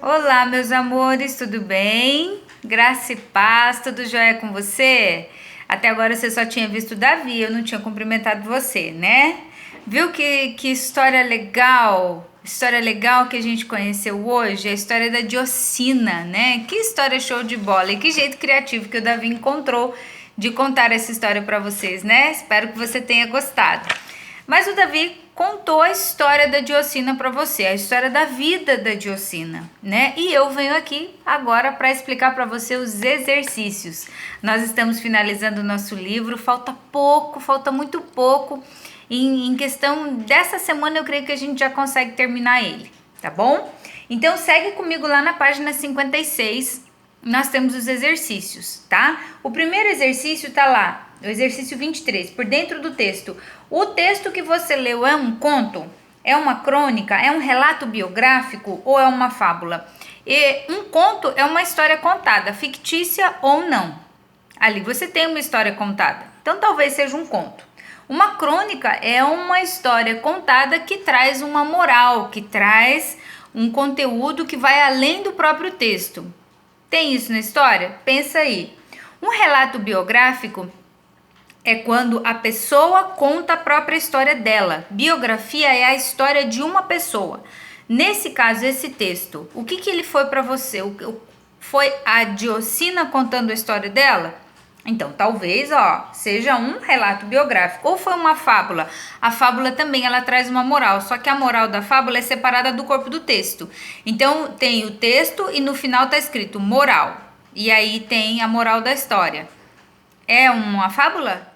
Olá, meus amores, tudo bem? Graça e paz, tudo jóia com você? Até agora você só tinha visto o Davi, eu não tinha cumprimentado você, né? Viu que história legal? História legal que a gente conheceu hoje, a história da Diocina, né? Que história show de bola e que jeito criativo que o Davi encontrou de contar essa história para vocês, né? Espero que você tenha gostado. Mas o Davi contou a história da Diocina para você, a história da vida da Diocina, né? E eu venho aqui agora para explicar para você os exercícios. Nós estamos finalizando o nosso livro, falta pouco, falta muito pouco. Em questão dessa semana eu creio que a gente já consegue terminar ele, tá bom? Então segue comigo lá na página 56, nós temos os exercícios, tá? O primeiro exercício tá lá, o exercício 23, por dentro do texto. O texto que você leu é um conto? É uma crônica? É um relato biográfico ou é uma fábula? E um conto é uma história contada, fictícia ou não. Ali você tem uma história contada, então talvez seja um conto. Uma crônica é uma história contada que traz uma moral, que traz um conteúdo que vai além do próprio texto. Tem isso na história? Pensa aí. Um relato biográfico é quando a pessoa conta a própria história dela. Biografia é a história de uma pessoa. Nesse caso, esse texto, o que ele foi para você? Foi a Diocina contando a história dela? Então, talvez, seja um relato biográfico. Ou foi uma fábula. A fábula também, ela traz uma moral. Só que a moral da fábula é separada do corpo do texto. Então, tem o texto e no final tá escrito moral. E aí tem a moral da história. É uma fábula?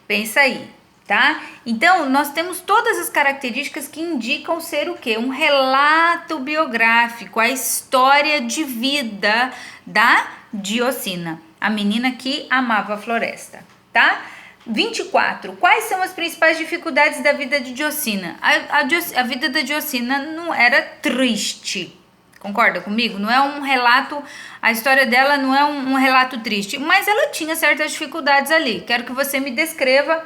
Pensa aí, tá? Então, nós temos todas as características que indicam ser o quê? Um relato biográfico, a história de vida da Diocina, a menina que amava a floresta, tá? 24. Quais são as principais dificuldades da vida de Diocina? A vida da Diocina não era triste. Concorda comigo? Não é um relato, a história dela não é um relato triste, mas ela tinha certas dificuldades ali. Quero que você me descreva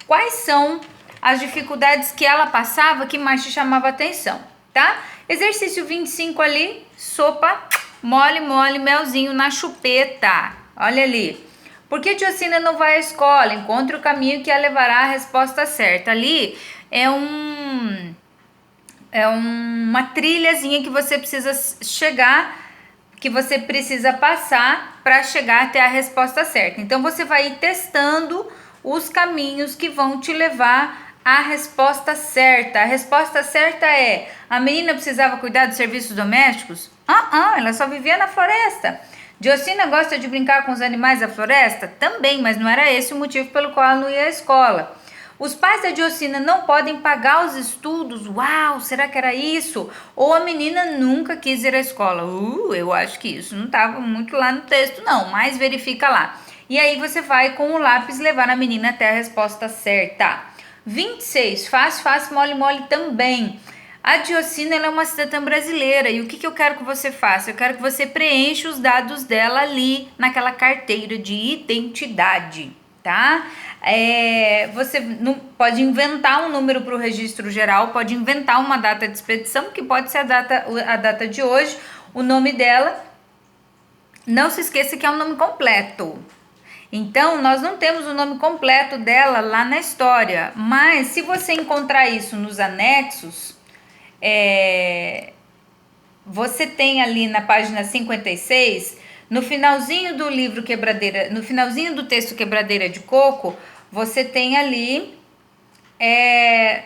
quais são as dificuldades que ela passava que mais te chamava atenção, tá? Exercício 25 ali, sopa, mole, melzinho na chupeta. Olha ali. Por que Diocina não vai à escola? Encontre o caminho que a levará à resposta certa. Ali é uma trilhazinha que você precisa chegar, que você precisa passar para chegar até a resposta certa. Então você vai ir testando os caminhos que vão te levar à resposta certa. A resposta certa é: a menina precisava cuidar dos serviços domésticos? Ela só vivia na floresta. Diocina gosta de brincar com os animais da floresta? Também, mas não era esse o motivo pelo qual ela não ia à escola. Os pais da Diocina não podem pagar os estudos? Uau, será que era isso? Ou a menina nunca quis ir à escola? Eu acho que isso não estava muito lá no texto não, mas verifica lá. E aí você vai com o lápis levar a menina até a resposta certa. 26, fácil, mole também. A Diocina, ela é uma cidadã brasileira e o que eu quero que você faça? Eu quero que você preencha os dados dela ali naquela carteira de identidade, tá? Você não pode inventar um número para o registro geral, pode inventar uma data de expedição, que pode ser a data de hoje, o nome dela. Não se esqueça que é um nome completo. Então, nós não temos o nome completo dela lá na história, mas se você encontrar isso nos anexos, você tem ali na página 56, no finalzinho do livro Quebradeira, no finalzinho do texto Quebradeira de Coco, você tem ali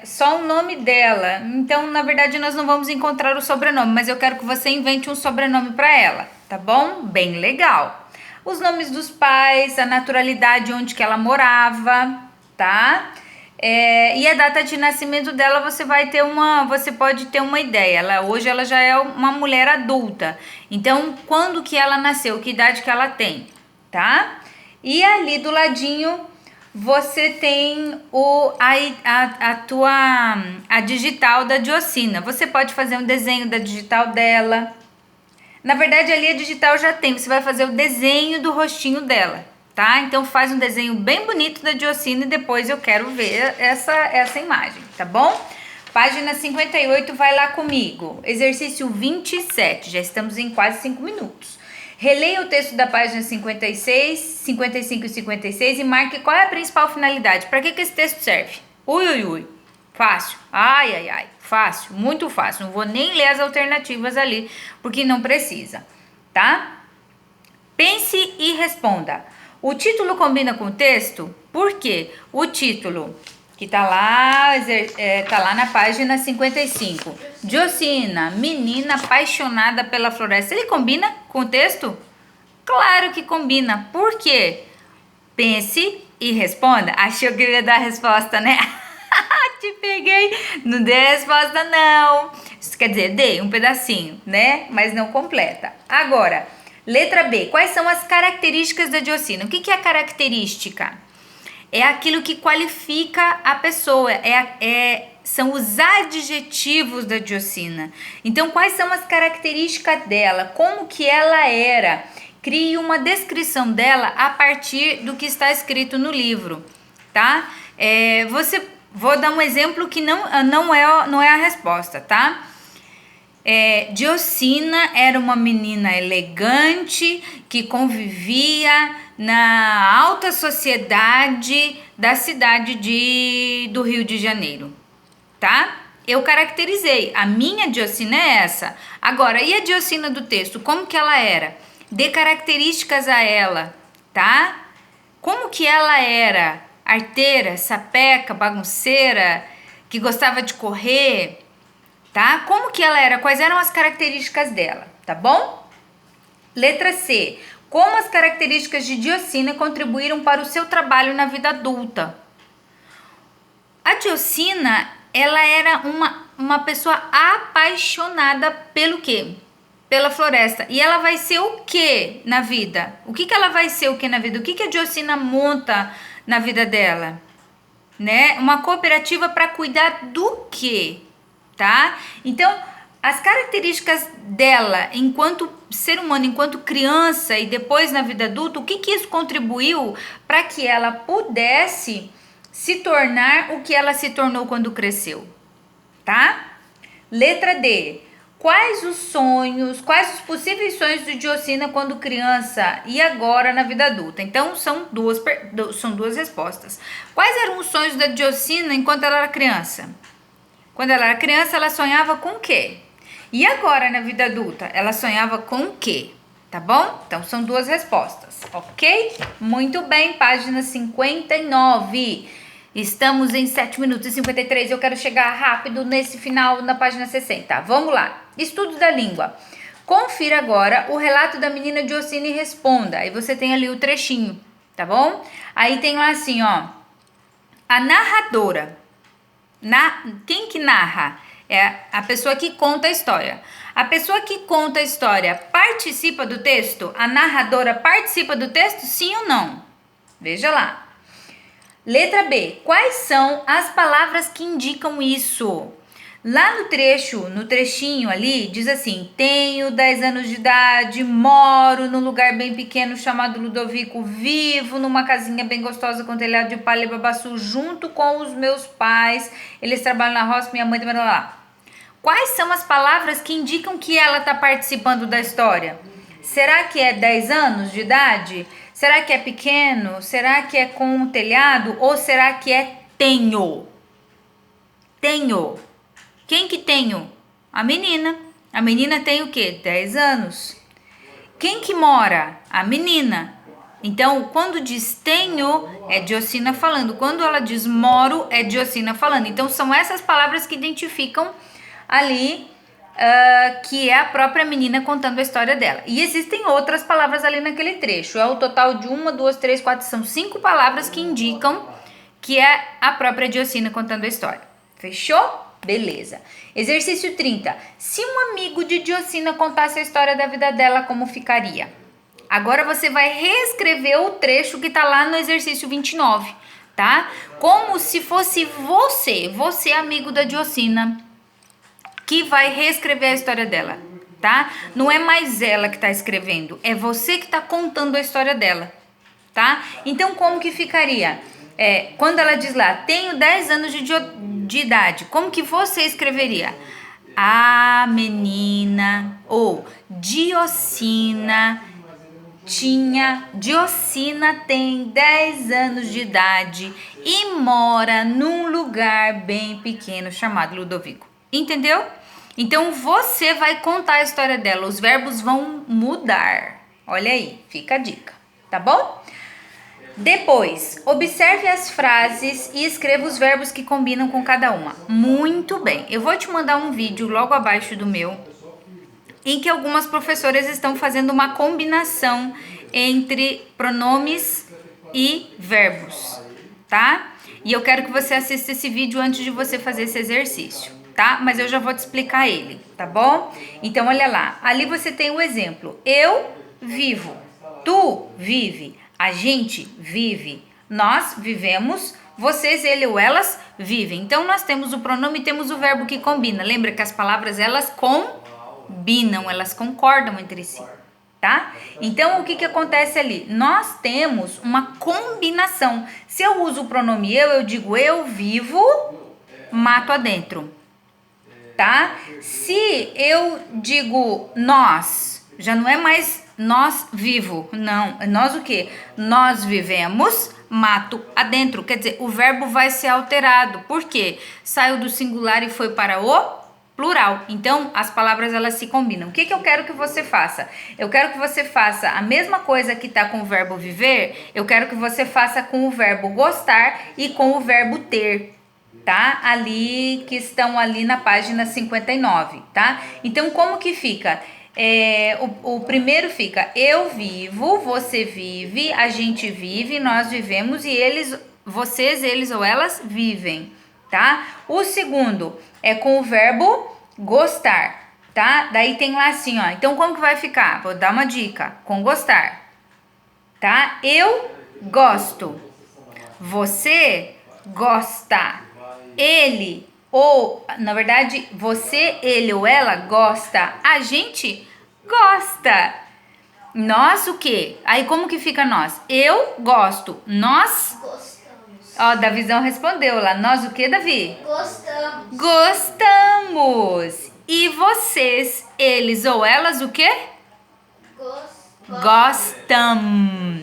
só o nome dela. Então, na verdade, nós não vamos encontrar o sobrenome, mas eu quero que você invente um sobrenome para ela, tá bom? Bem legal. Os nomes dos pais, a naturalidade onde que ela morava, tá? E a data de nascimento dela você pode ter uma ideia. Hoje ela já é uma mulher adulta. Então, quando que ela nasceu? Que idade que ela tem? Tá? E ali do ladinho você tem a digital da Diocina. Você pode fazer um desenho da digital dela. Na verdade, ali a digital já tem. Você vai fazer o desenho do rostinho dela. Tá? Então faz um desenho bem bonito da Diocina e depois eu quero ver essa imagem, tá bom? Página 58, vai lá comigo. Exercício 27, já estamos em quase 5 minutos. Releia o texto da página 56, 55 e 56 e marque qual é a principal finalidade. Para que esse texto serve? Ui, ui, ui. Fácil. Ai, ai, ai. Fácil, muito fácil. Não vou nem ler as alternativas ali, porque não precisa, tá? Pense e responda. O título combina com o texto? Por quê? O título... que tá lá na página 55. Diocina, menina apaixonada pela floresta. Ele combina com o texto? Claro que combina. Por quê? Pense e responda. Achou que eu ia dar a resposta, né? Te peguei. Não dei a resposta, não. Isso quer dizer, dei um pedacinho, né? Mas não completa. Agora, letra B. Quais são as características da Diocina? O que é a característica? É aquilo que qualifica a pessoa, são os adjetivos da Diocina. Então, quais são as características dela? Como que ela era? Crie uma descrição dela a partir do que está escrito no livro, tá? Vou dar um exemplo que não é a resposta, tá? Diocina era uma menina elegante que convivia na alta sociedade da cidade do Rio de Janeiro, tá? Eu caracterizei, a minha Diocina é essa. Agora, e a Diocina do texto, como que ela era? Dê características a ela, tá? Como que ela era? Arteira, sapeca, bagunceira, que gostava de correr, tá? Como que ela era? Quais eram as características dela, tá bom? Letra C. Como as características de Diocina contribuíram para o seu trabalho na vida adulta? A Diocina, ela era uma pessoa apaixonada pelo quê? Pela floresta. E ela vai ser o quê na vida? O que ela vai ser o quê na vida? O que a Diocina monta na vida dela? Né? Uma cooperativa para cuidar do quê? Tá? Então, as características dela enquanto ser humano, enquanto criança e depois na vida adulta, o que isso contribuiu para que ela pudesse se tornar o que ela se tornou quando cresceu, tá? Letra D. Quais os possíveis sonhos de Diocina quando criança e agora na vida adulta? Então, são duas respostas. Quais eram os sonhos da Diocina enquanto ela era criança? Quando ela era criança, ela sonhava com o quê? E agora, na vida adulta, ela sonhava com o quê? Tá bom? Então, são duas respostas, ok? Muito bem, página 59. Estamos em 7 minutos e 53. Eu quero chegar rápido nesse final, na página 60. Vamos lá. Estudo da língua. Confira agora o relato da menina Diocina e responda. Aí você tem ali o trechinho, tá bom? Aí tem lá assim, ó. A narradora. Quem que narra? É a pessoa que conta a história. A pessoa que conta a história participa do texto? A narradora participa do texto? Sim ou não? Veja lá. Letra B. Quais são as palavras que indicam isso? Lá no trechinho ali, diz assim: tenho 10 anos de idade, moro num lugar bem pequeno chamado Ludovico, vivo numa casinha bem gostosa com telhado de palha e babaçu junto com os meus pais, eles trabalham na roça, minha mãe também lá. Quais são as palavras que indicam que ela está participando da história? Será que é 10 anos de idade? Será que é pequeno? Será que é com um telhado? Ou será que é tenho? Tenho. Quem que tenho? A menina. A menina tem o quê? 10 anos. Quem que mora? A menina. Então, quando diz tenho, é Diocina falando. Quando ela diz moro, é Diocina falando. Então, são essas palavras que identificam ali que é a própria menina contando a história dela. E existem outras palavras ali naquele trecho. É o total de 1, 2, 3, 4, são 5 palavras que indicam que é a própria Diocina contando a história. Fechou? Beleza. Exercício 30. Se um amigo de Diocina contasse a história da vida dela, como ficaria? Agora você vai reescrever o trecho que tá lá no exercício 29, tá? Como se fosse você amigo da Diocina, que vai reescrever a história dela, tá? Não é mais ela que tá escrevendo, é você que tá contando a história dela, tá? Então, como que ficaria? Quando ela diz lá, tenho 10 anos de idade. Como que você escreveria? A menina ou Diocina tem 10 anos de idade e mora num lugar bem pequeno chamado Ludovico. Entendeu? Então você vai contar a história dela. Os verbos vão mudar. Olha aí, fica a dica, tá bom? Depois, observe as frases e escreva os verbos que combinam com cada uma. Muito bem. Eu vou te mandar um vídeo logo abaixo do meu, em que algumas professoras estão fazendo uma combinação entre pronomes e verbos, tá? E eu quero que você assista esse vídeo antes de você fazer esse exercício, tá? Mas eu já vou te explicar ele, tá bom? Então, olha lá. Ali você tem o exemplo. Eu vivo. Tu vive. A gente vive. Nós vivemos. Vocês, ele ou elas vivem. Então, nós temos o pronome e temos o verbo que combina. Lembra que as palavras, elas combinam, elas concordam entre si, tá? Então, o que acontece ali? Nós temos uma combinação. Se eu uso o pronome eu digo eu vivo, mato adentro, tá? Se eu digo nós, já não é mais nós vivo, não. Nós o quê? Nós vivemos, mato adentro. Quer dizer, o verbo vai ser alterado. Por quê? Saiu do singular e foi para o plural. Então, as palavras, elas se combinam. O que eu quero que você faça? Eu quero que você faça a mesma coisa que está com o verbo viver, eu quero que você faça com o verbo gostar e com o verbo ter, tá? Ali, que estão ali na página 59, tá? Então, como que fica? O primeiro fica eu vivo, você vive, a gente vive, nós vivemos e eles, vocês, eles ou elas vivem, tá? O segundo é com o verbo gostar, tá? Daí tem lá assim, ó. Então, como que vai ficar? Vou dar uma dica. Com gostar, tá? Eu gosto. Você gosta. Ele ou, na verdade, você, ele ou ela gosta. A gente gosta. Nós o quê? Aí como que fica nós? Eu gosto. Nós gostamos. Ó, Davizão respondeu lá. Nós o quê, Davi? Gostamos. Gostamos. E vocês, eles ou elas o quê? Gostam.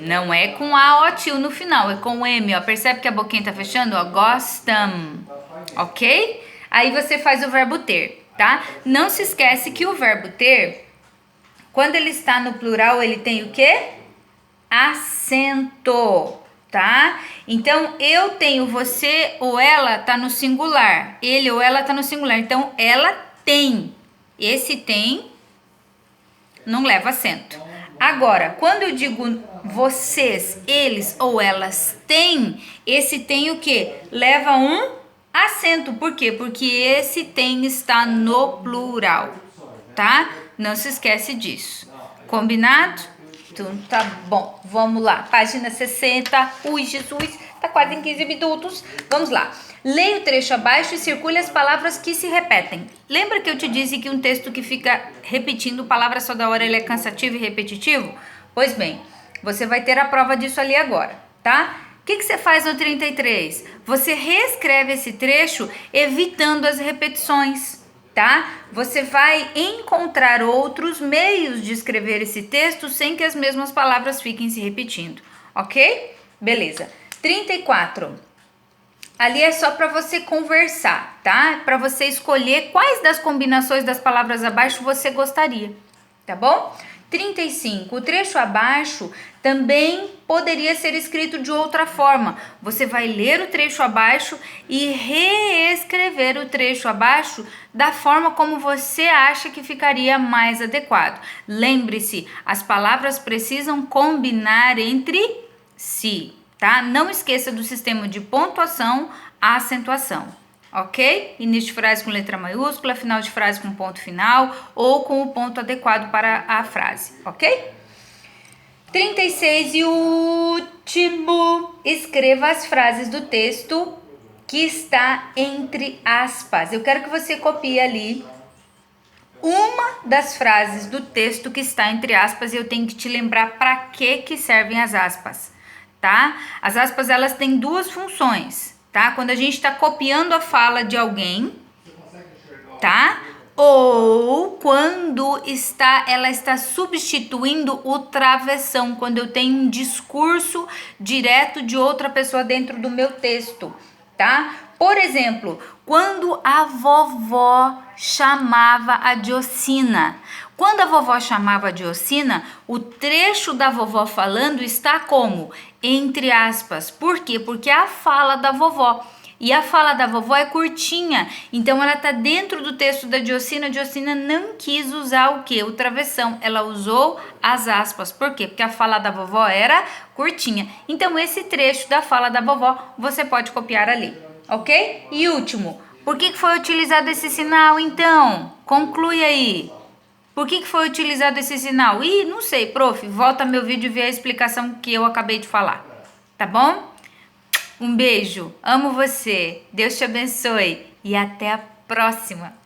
Não é com A, ó, tio, no final. É com M, ó. Percebe que a boquinha tá fechando? Ó, gostam. Ok? Aí você faz o verbo ter, tá? Não se esquece que o verbo ter, quando ele está no plural, ele tem o quê? Acento, tá? Então, eu tenho, você ou ela tá no singular. Ele ou ela tá no singular. Então, ela tem. Esse tem não leva acento. Agora, quando eu digo vocês, eles ou elas têm, esse tem o quê? Leva um acento. Por quê? Porque esse tem está no plural, tá? Não se esquece disso. Combinado? Então tá bom. Vamos lá. Página 60. Ui, Jesus, tá quase em 15 minutos. Vamos lá. Leia o trecho abaixo e circule as palavras que se repetem. Lembra que eu te disse que um texto que fica repetindo palavras toda hora, ele é cansativo e repetitivo? Pois bem, você vai ter a prova disso ali agora, tá? O que você faz no 33? Você reescreve esse trecho evitando as repetições, tá? Você vai encontrar outros meios de escrever esse texto sem que as mesmas palavras fiquem se repetindo, ok? Beleza. 34. Ali é só para você conversar, tá? Para você escolher quais das combinações das palavras abaixo você gostaria, tá bom? 35. O trecho abaixo também poderia ser escrito de outra forma. Você vai ler o trecho abaixo e reescrever o trecho abaixo da forma como você acha que ficaria mais adequado. Lembre-se, as palavras precisam combinar entre si, tá? Não esqueça do sistema de pontuação, a acentuação, ok? Início de frase com letra maiúscula, final de frase com ponto final ou com o ponto adequado para a frase, ok? 36 e último, escreva as frases do texto que está entre aspas. Eu quero que você copie ali uma das frases do texto que está entre aspas e eu tenho que te lembrar para que servem as aspas, tá? As aspas, elas têm duas funções, tá? Quando a gente está copiando a fala de alguém, tá? Ou quando ela está substituindo o travessão, quando eu tenho um discurso direto de outra pessoa dentro do meu texto, tá? Por exemplo, quando a vovó chamava a Diocina. Quando a vovó chamava a Diocina, o trecho da vovó falando está como? Entre aspas. Por quê? Porque é a fala da vovó. E a fala da vovó é curtinha, então ela está dentro do texto da Diocina. A Diocina não quis usar o quê? O travessão, ela usou as aspas. Por quê? Porque a fala da vovó era curtinha. Então esse trecho da fala da vovó você pode copiar ali, ok? E último, por que foi utilizado esse sinal então? Conclui aí. Por que foi utilizado esse sinal? Ih, não sei, prof, volta meu vídeo e vê a explicação que eu acabei de falar, tá bom? Um beijo, amo você, Deus te abençoe e até a próxima!